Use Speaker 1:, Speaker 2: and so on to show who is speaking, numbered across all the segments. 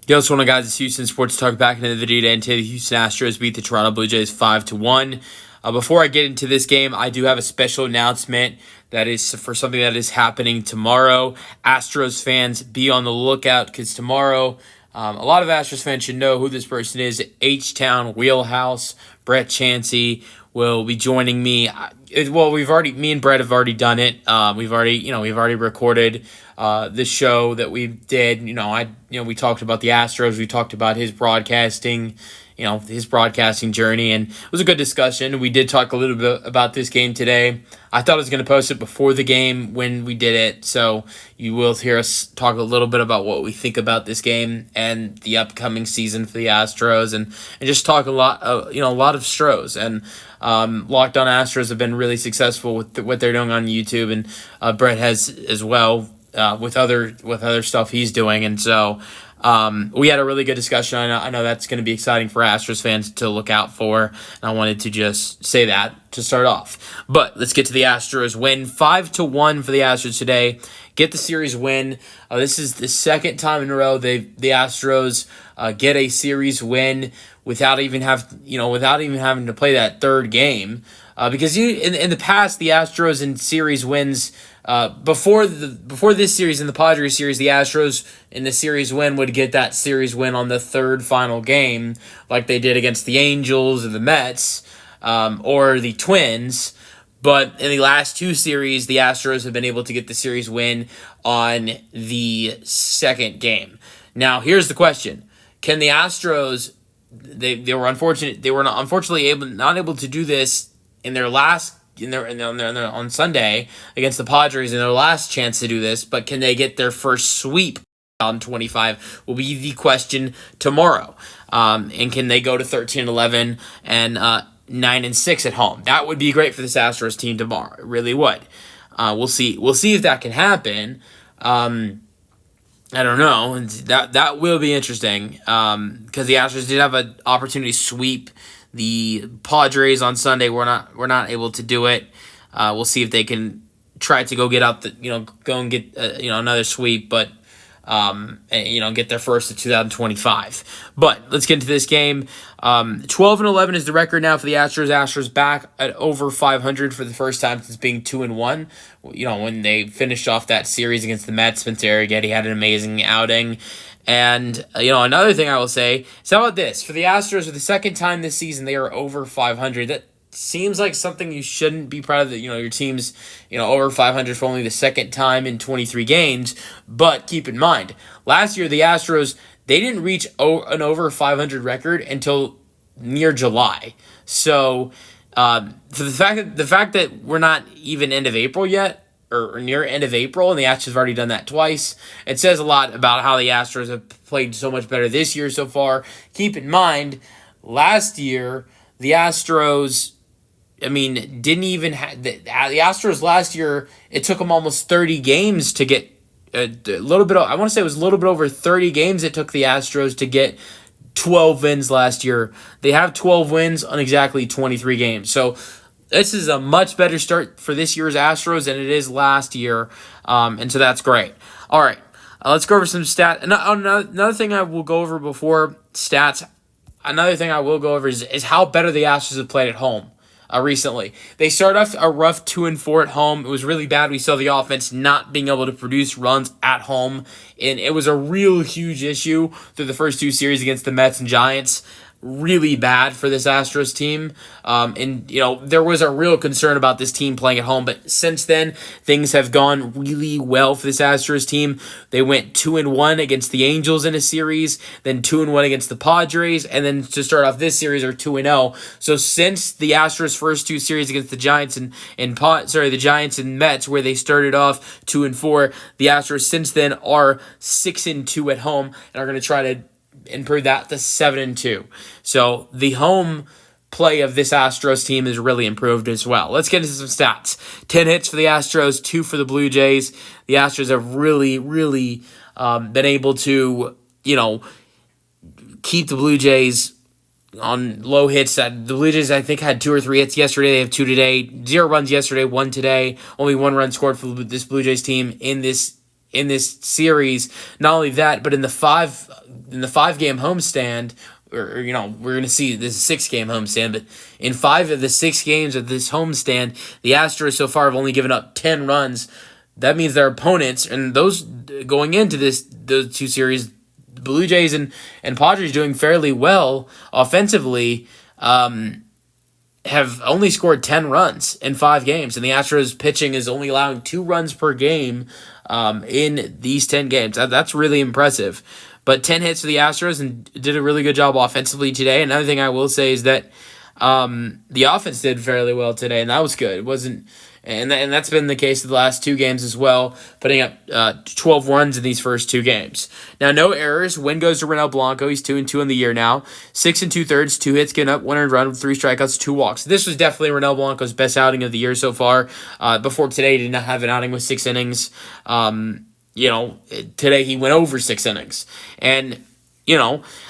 Speaker 1: Yo, what's going on, guys? It's Houston Sports Talk back into the video today, and today the Houston Astros beat the Toronto Blue Jays 5-1. Before I get into this game, I do have a special announcement that is for something that is happening tomorrow. Astros fans, be on the lookout because tomorrow, a lot of Astros fans should know who this person is. H-Town Wheelhouse, Brett Chansey will be joining me. Me and Brett have already done it. We've already recorded this show that we did. We talked about the Astros. We talked about his broadcasting journey, and it was a good discussion. We did talk a little bit about this game today. I thought I was going to post it before the game when we did it, so you will hear us talk a little bit about what we think about this game and the upcoming season for the Astros, and just talk a lot of Stros. And Locked On Astros have been really successful with what they're doing on YouTube, and Brett has as well with other stuff he's doing, and so. We had a really good discussion. I know that's going to be exciting for Astros fans to look out for, and I wanted to just say that to start off. But let's get to the Astros win. 5-1 for the Astros today. Get the series win. This is the second time in a row the Astros get a series win without even having to play that third game. Because in the past, the Astros in series wins before this series, in the Padres series, the Astros in the series win would get that series win on the third final game, like they did against the Angels or the Mets or the Twins. But in the last two series, the Astros have been able to get the series win on the second game. Now, here's the question: can the Astros? They were unfortunate. They were unfortunately not able to do this in their last. On Sunday against the Padres in their last chance to do this, but can they get their first sweep on 25 will be the question tomorrow. And can they go to 13-11 and 9-6 at home? That would be great for this Astros team tomorrow. It really would. We'll see. We'll see if that can happen. I don't know. That will be interesting because the Astros did have an opportunity to sweep the Padres on Sunday. We're not able to do it. We'll see if they can try to go get out go and get another sweep, but get their first of 2025. But let's get into this game. 12-11 is the record now for the Astros. Astros back at over 500 for the first time since being 2-1. When they finished off that series against the Mets, Spencer Getty had an amazing outing. And, another thing I will say is, how about this? For the Astros, for the second time this season, they are over 500. That seems like something you shouldn't be proud of, that, your team's, over 500 for only the second time in 23 games. But keep in mind, last year, the Astros, they didn't reach an over 500 record until near July. So, for the fact that we're not even end of April yet, or near end of April, and the Astros have already done that twice. It says a lot about how the Astros have played so much better this year so far. Keep in mind, last year, the Astros, didn't even have... The Astros last year, it took them almost 30 games to get I want to say it was a little bit over 30 games it took the Astros to get 12 wins last year. They have 12 wins on exactly 23 games. So, this is a much better start for this year's Astros than it is last year, and so that's great. All right, let's go over some stats. Another thing I will go over before stats, another thing I will go over is how better the Astros have played at home recently. They started off a rough 2-4 at home. It was really bad. We saw the offense not being able to produce runs at home, and it was a real huge issue through the first two series against the Mets and Giants. Really bad for this Astros team. There was a real concern about this team playing at home, but since then, things have gone really well for this Astros team. They went 2-1 against the Angels in a series, then 2-1 against the Padres, and then to start off this series are 2-0. So since the Astros' first two series against the Giants the Giants and Mets, where they started off 2-4, the Astros since then are 6-2 at home and are going to try to improve that to 7-2. So the home play of this Astros team is really improved as well. Let's get into some stats. 10 hits for the Astros, 2 for the Blue Jays. The Astros have really, really been able to, keep the Blue Jays on low hits. The Blue Jays, I think, had 2 or 3 hits yesterday. They have 2 today. 0 runs yesterday, 1 today. Only 1 run scored for this Blue Jays team in this series. Not only that, but in the the 5-game homestand, or we're going to see this is a 6-game homestand, but in 5 of the 6 games of this homestand, the Astros so far have only given up 10 runs. That means their opponents, and those going into those 2 series, the Blue Jays and Padres doing fairly well offensively, have only scored 10 runs in 5 games, and the Astros pitching is only allowing 2 runs per game in these 10 games. That's really impressive. But 10 hits for the Astros, and did a really good job offensively today. Another thing I will say is that the offense did fairly well today, and that was good. It wasn't, and that's been the case of the last 2 games as well, putting up 12 runs in these first 2 games. Now, no errors. Win goes to Ronel Blanco. He's 2-2 in the year now. 6 2/3, 2 hits, getting up 1 earned run with 3 strikeouts, 2 walks. This was definitely Ronel Blanco's best outing of the year so far. Before today, he did not have an outing with 6 innings. Today he went over 6 innings. And,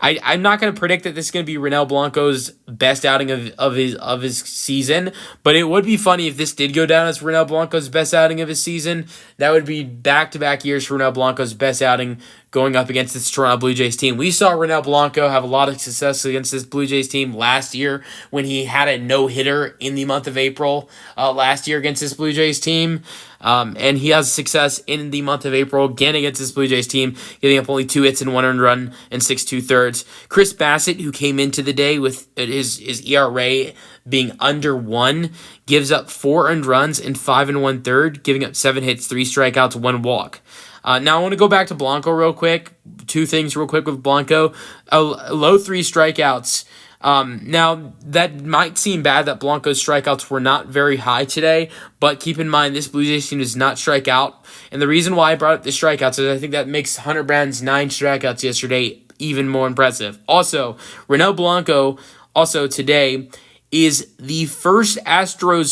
Speaker 1: I'm not going to predict that this is going to be Ronel Blanco's best outing of his season, but it would be funny if this did go down as Ronel Blanco's best outing of his season. That would be back-to-back years for Ronel Blanco's best outing going up against this Toronto Blue Jays team. We saw Ronel Blanco have a lot of success against this Blue Jays team last year when he had a no-hitter in the month of April last year against this Blue Jays team. And he has success in the month of April again against this Blue Jays team, giving up only 2 hits and 1 earned run and 6 2/3. Chris Bassett, who came into the day with his ERA being under 1, gives up 4 earned runs and 5 1/3, giving up 7 hits, 3 strikeouts, 1 walk. Now I want to go back to Blanco real quick. 2 things real quick with Blanco. A low 3 strikeouts. Now, that might seem bad that Blanco's strikeouts were not very high today, but keep in mind this Blue Jays team does not strike out. And the reason why I brought up the strikeouts is I think that makes Hunter Brown's 9 strikeouts yesterday even more impressive. Also, Ronel Blanco, today, is the first Astros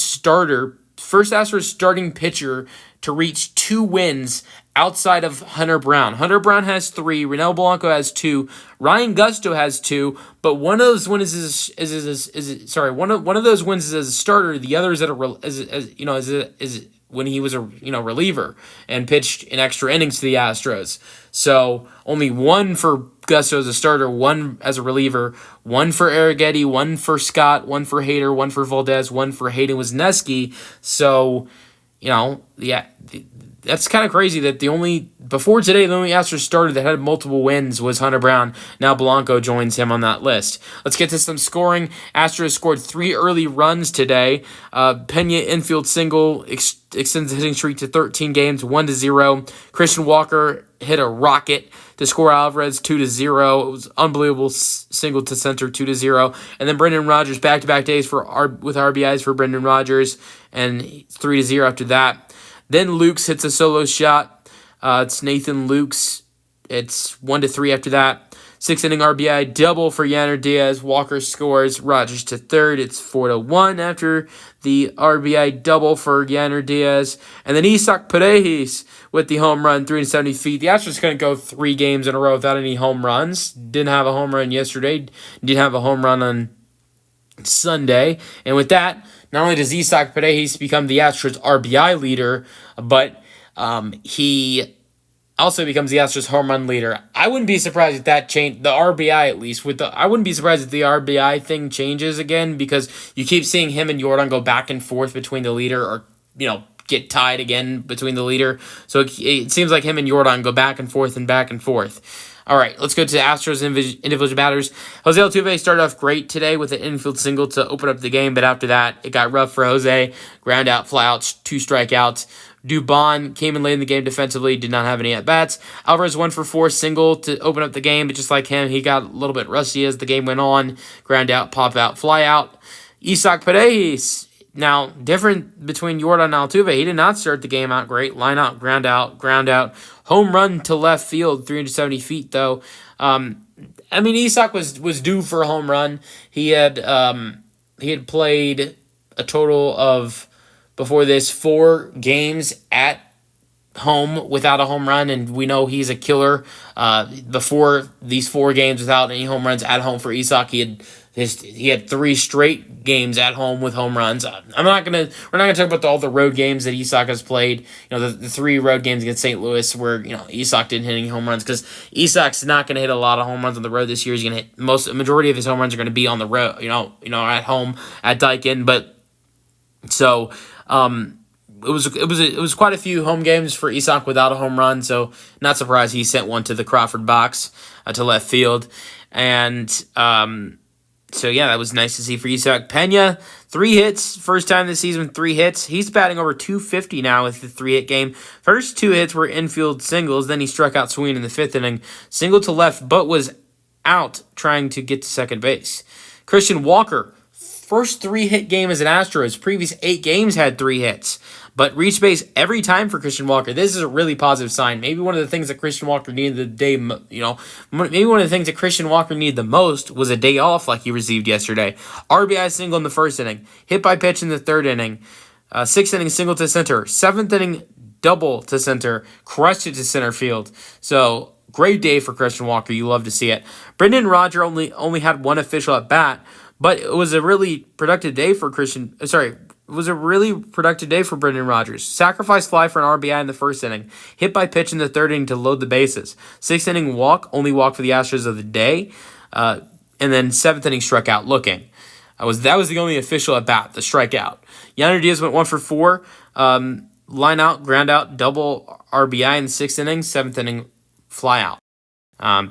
Speaker 1: starting pitcher to reach 2 wins outside of Hunter Brown. Hunter Brown has 3. Ronel Blanco has 2. Ryan Gusto has 2. But one of those wins one of those wins is as a starter. The other is is when he was a reliever and pitched in extra innings to the Astros. So only 1 for Gusto as a starter, 1 as a reliever, 1 for Arrighetti, 1 for Scott, 1 for Hader, 1 for Valdez, 1 for Hayden Wesneski. So, that's kind of crazy that before today, the only Astros starter that had multiple wins was Hunter Brown. Now Blanco joins him on that list. Let's get to some scoring. Astros scored 3 early runs today. Pena infield single extends the hitting streak to 13 games, 1-0. Christian Walker hit a rocket to score Alvarez 2-0. It was unbelievable single to center 2-0. And then Brendan Rodgers back-to-back days with RBIs for Brendan Rodgers and 3-0 after that. Then Lukes hits a solo shot. It's Nathan Lukes. It's 1-3 after that. 6-inning RBI double for Yanner Diaz. Walker scores. Rodgers to third. It's 4-1 after the RBI double for Yanner Diaz. And then Isaac Paredes with the home run, 370 feet. The Astros couldn't go 3 games in a row without any home runs. Didn't have a home run yesterday. Didn't have a home run on Sunday. And with that, not only does Isaac Paredes become the Astros RBI leader, but he also becomes the Astros home run leader. I wouldn't be surprised if that changed, the RBI at least. I wouldn't be surprised if the RBI thing changes again, because you keep seeing him and Jordan go back and forth between the leader, or get tied again between the leader. So it seems like him and Jordan go back and forth and back and forth. All right, let's go to the Astros individual batters. Jose Altuve started off great today with an infield single to open up the game, but after that, it got rough for Jose. Ground out, fly outs, 2 strikeouts. Dubon came in late in the game defensively, did not have any at-bats. Alvarez 1 for 4 single to open up the game, but just like him, he got a little bit rusty as the game went on. Ground out, pop out, fly out. Isaac Paredes. Now, different between Jordan and Altuve. He did not start the game out great. Line out, ground out, ground out. Home run to left field, 370 feet, though. Isaac was due for a home run. He had played a total of, before this, 4 games at home without a home run, and we know he's a killer. Before these 4 games without any home runs at home for Isak, he had 3 straight games at home with home runs. We're not gonna talk about all the road games that Isak has played. The 3 road games against St. Louis where Isak didn't hit any home runs, because Isak's not gonna hit a lot of home runs on the road this year. He's gonna hit majority of his home runs are gonna be on the road. At home at Daikin, but so. It was quite a few home games for Isak without a home run, so not surprised he sent one to the Crawford box to left field. And so yeah, that was nice to see for Isak. Pena, 3 hits, first time this season, 3 hits. He's batting over 250 now with the 3-hit game. First 2 hits were infield singles, then he struck out swinging in the 5th inning, single to left, but was out trying to get to second base. Christian Walker, first 3-hit game as an Astros. Previous 8 games had 3 hits. But reached base every time for Christian Walker. This is a really positive sign. Maybe one of the things that Christian Walker needed maybe one of the things that Christian Walker needed the most was a day off like he received yesterday. RBI single in the 1st inning. Hit by pitch in the 3rd inning. 6th inning single to center. 7th inning double to center. Crushed it to center field. So, great day for Christian Walker. You love to see it. Brendan Rodgers only had 1 official at bat, but it was a really productive day for Brendan Rodgers. Sacrifice fly for an RBI in the 1st inning. Hit by pitch in the 3rd inning to load the bases. 6th inning walk, only walk for the Astros of the day. And then 7th inning struck out looking. That was the only official at bat, the strikeout. Yainer Diaz went 1 for 4. Line out, ground out, double RBI in the 6th inning. 7th inning fly out.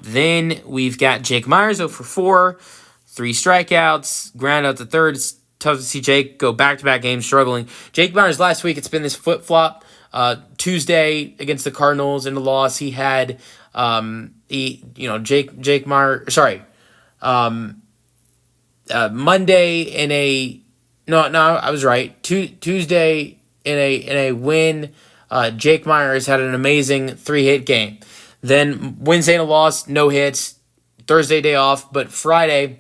Speaker 1: Then we've got Jake Myers 0 for 4. 3 strikeouts, ground out to 3rd. It's tough to see Jake go back-to-back games struggling. Jake Myers last week, it's been this flip-flop. Tuesday against the Cardinals in the loss, he had Jake Myers. Monday in a I was right. Tuesday in a win. Jake Myers had an amazing 3-hit game. Then Wednesday in a loss, no hits. Thursday day off, but Friday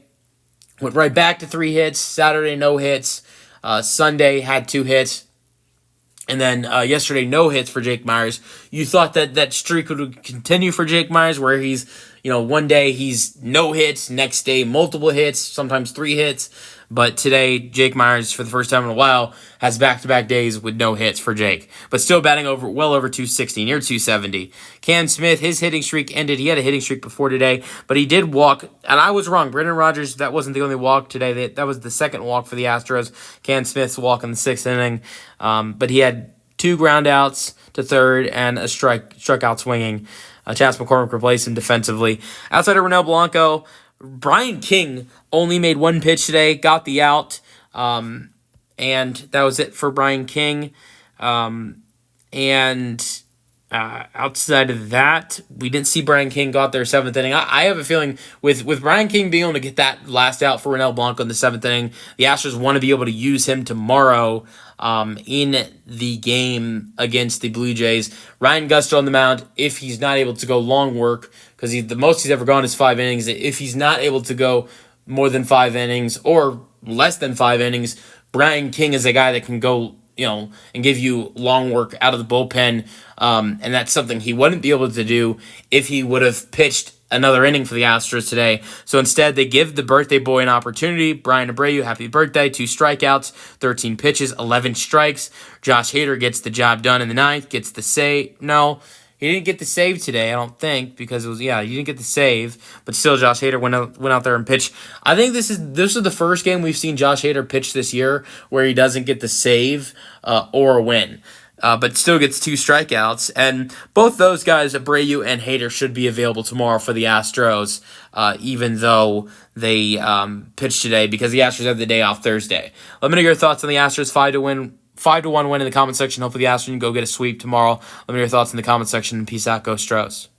Speaker 1: went right back to 3 hits. Saturday, no hits. Sunday had 2 hits. And then yesterday, no hits for Jake Myers. You thought that streak would continue for Jake Myers, where he's, one day he's no hits, next day multiple hits, sometimes 3 hits. But today, Jake Myers, for the first time in a while, has back-to-back days with no hits for Jake. But still batting well over 260, near 270. Cam Smith, his hitting streak ended. He had a hitting streak before today, but he did walk. And I was wrong. Brendan Rodgers, that wasn't the only walk today. That was the second walk for the Astros. Cam Smith's walk in the 6th inning. But he had 2 ground outs to 3rd and a strikeout swinging. Chas McCormick replaced him defensively. Outside of Ronel Blanco, Brian King only made 1 pitch today, got the out, and that was it for Brian King. Outside of that, we didn't see Brian King go out there 7th inning. I have a feeling with Brian King being able to get that last out for Ronel Blanco in the 7th inning, the Astros want to be able to use him tomorrow in the game against the Blue Jays. Ryan Gusto on the mound, if he's not able to go long work, because the most he's ever gone is 5 innings. If he's not able to go more than 5 innings or less than 5 innings, Brian King is a guy that can go, and give you long work out of the bullpen. And that's something he wouldn't be able to do if he would have pitched another inning for the Astros today. So instead, they give the birthday boy an opportunity. Brian Abreu, happy birthday. 2 strikeouts, 13 pitches, 11 strikes. Josh Hader gets the job done in the 9th, gets the save. No, he didn't get the save today, I don't think, because he didn't get the save. But still, Josh Hader went out there and pitched. I think this is the first game we've seen Josh Hader pitch this year where he doesn't get the save or a win. But still gets 2 strikeouts. And both those guys, Abreu and Hader, should be available tomorrow for the Astros, even though they pitched today, because the Astros have the day off Thursday. Let me know your thoughts on the Astros 5-1 win in the comment section. Hopefully the Astros can go get a sweep tomorrow. Let me know your thoughts in the comment section. Peace out. Go Stros.